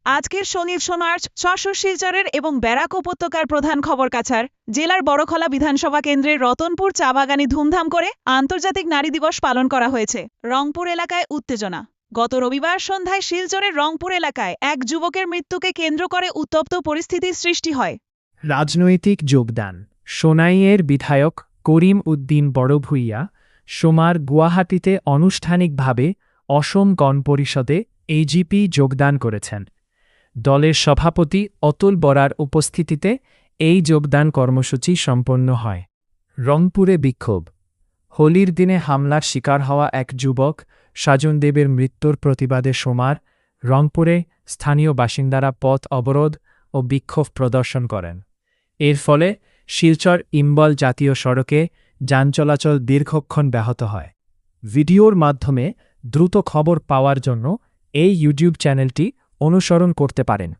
আজকের ১৬ মার্চ যশোর শিলচরের এবং ব্যারাক উপত্যকার প্রধান খবর কাছার জেলার বড়খলা বিধানসভা কেন্দ্রের রতনপুর চা বাগানে ধুমধাম করে আন্তর্জাতিক নারী দিবস পালন করা হয়েছে। রংপুর এলাকায় উত্তেজনা। গত রবিবার সন্ধ্যায় শিলচরের রংপুর এলাকায় এক যুবকের মৃত্যুকে কেন্দ্র করে উত্তপ্ত পরিস্থিতির সৃষ্টি হয়। রাজনৈতিক যোগদান। সোনাইয়ের বিধায়ক করিম উদ্দিন বড়ভূঁইয়া সোমবার গুয়াহাটিতে আনুষ্ঠানিকভাবে অসম গণ পরিষদে এজিপি যোগদান করেছেন। দলের সভাপতি অতুল বরার উপস্থিতিতে এই যোগদান কর্মসূচি সম্পন্ন হয়। রংপুরে বিক্ষোভ। হোলির দিনে হামলার শিকার হওয়া এক যুবক সাজন দেবের মৃত্যুর প্রতিবাদে সোমবার রংপুরে স্থানীয় বাসিন্দারা পথ অবরোধ ও বিক্ষোভ প্রদর্শন করেন। এর ফলে শিলচর ইম্বল জাতীয় সড়কে যান চলাচল দীর্ঘক্ষণ ব্যাহত হয়। ভিডিওর মাধ্যমে দ্রুত খবর পাওয়ার জন্য এই ইউটিউব চ্যানেলটি অনুসরণ করতে পারেন।